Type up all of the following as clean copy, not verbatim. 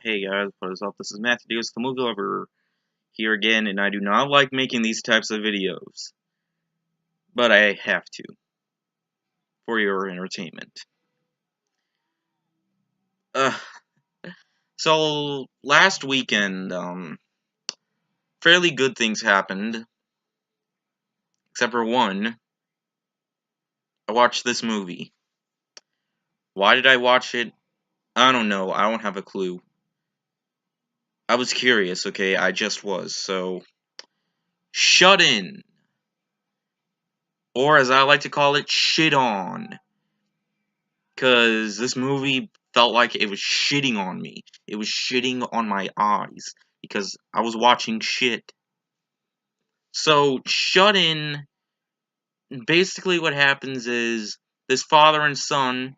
Hey guys, what is up? This is Matthew, the movie lover, here again, and I do not like making these types of videos, but I have to, for your entertainment. Uh, so, last weekend, fairly good things happened, except for one. I watched this movie. Why did I watch it? I don't know, I don't have a clue. I was curious, okay, I just was, so... Shut in! Or as I like to call it, shit on. Because this movie felt like it was shitting on me. It was shitting on my eyes. Because I was watching shit. So, Shut In, basically what happens is this father and son,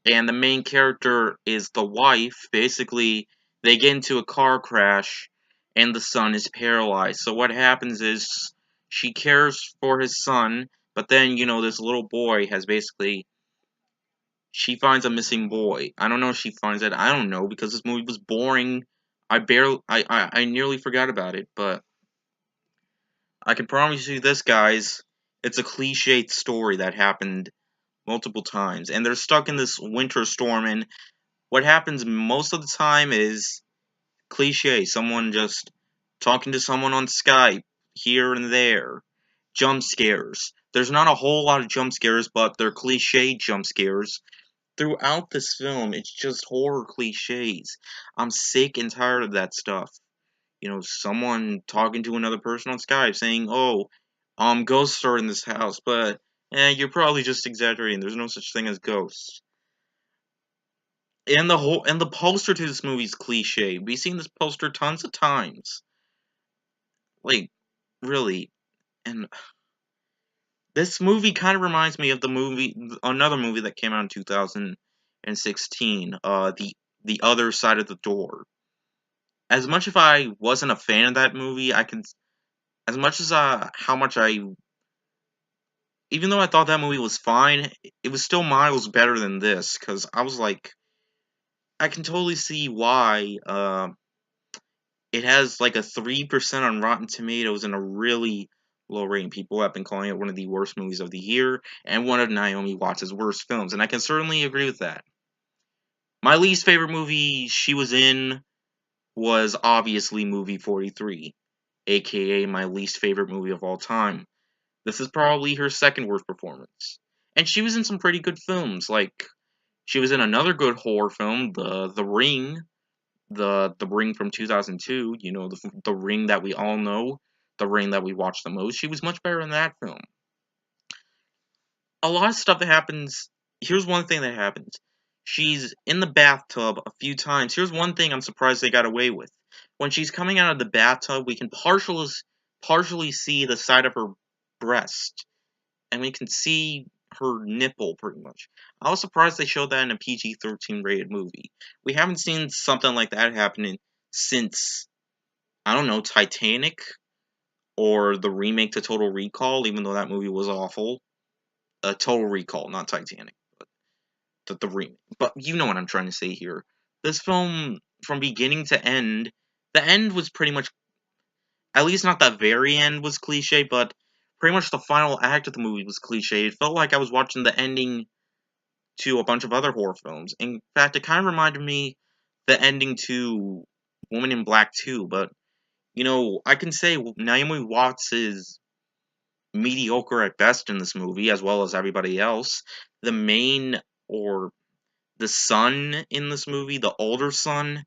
and the main character is the wife. Basically, they get into a car crash, and the son is paralyzed. So what happens is she cares for his son, but then, this little boy has basically she finds a missing boy. I don't know if she finds it. I don't know because this movie was boring. I nearly forgot about it, but I can promise you this, guys. It's a cliched story that happened multiple times, and they're stuck in this winter storm. And what happens most of the time is cliche. Someone just talking to someone on Skype here and there. Jump scares. There's not a whole lot of jump scares, but they're cliche jump scares. Throughout this film, it's just horror cliches. I'm sick and tired of that stuff. Someone talking to another person on Skype saying, "Oh, ghosts are in this house," but you're probably just exaggerating. There's no such thing as ghosts. And the poster to this movie is cliche. We've seen this poster tons of times. Like, really. And this movie kind of reminds me of another movie that came out in 2016, The Other Side of the Door. As much as I wasn't a fan of that movie, as much as how much even though I thought that movie was fine, it was still miles better than this, because I was like, I can totally see why, it has like a 3% on Rotten Tomatoes and a really low rating. People have been calling it one of the worst movies of the year, and one of Naomi Watts' worst films, and I can certainly agree with that. My least favorite movie she was in was obviously movie 43, aka my least favorite movie of all time. This is probably her second worst performance. And she was in some pretty good films, like she was in another good horror film, The Ring, the Ring from 2002, the Ring that we all know, the Ring that we watch the most. She was much better in that film. A lot of stuff that happens. Here's one thing that happens. She's in the bathtub a few times. Here's one thing I'm surprised they got away with. When she's coming out of the bathtub, we can partially see the side of her breast, and we can see her nipple pretty much. I was surprised they showed that in a PG-13 rated movie. We haven't seen something like that happening since, I don't know, Titanic or the remake to Total Recall, even though that movie was awful. Total Recall, not Titanic, but the remake. But you know what I'm trying to say here. This film, from beginning to end, the end was pretty much, at least not the very end was cliche, but pretty much the final act of the movie was cliche. It felt like I was watching the ending to a bunch of other horror films. In fact, it kind of reminded me the ending to Woman in Black 2, but, I can say Naomi Watts is mediocre at best in this movie, as well as everybody else. The main, or the son in this movie, the older son,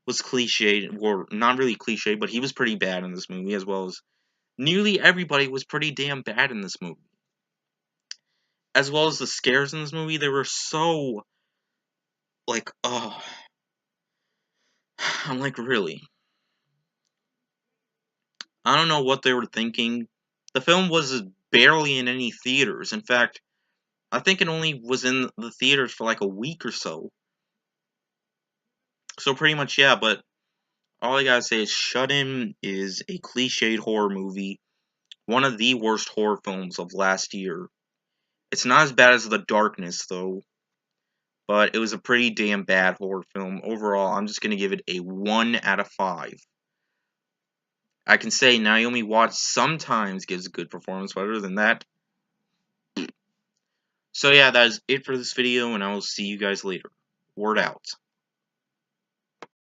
was cliche, or not really cliche, but he was pretty bad in this movie, as well as nearly everybody was pretty damn bad in this movie. As well as the scares in this movie, they were so, like, oh, I'm like, really? I don't know what they were thinking. The film was barely in any theaters. In fact, I think it only was in the theaters for like a week or so. So pretty much, yeah, but all I gotta say is Shut In is a cliched horror movie. One of the worst horror films of last year. It's not as bad as The Darkness, though. but it was a pretty damn bad horror film. Overall, I'm just gonna give it a 1 out of 5. I can say Naomi Watts sometimes gives a good performance, but other than that. So yeah, that is it for this video, and I will see you guys later. Word out.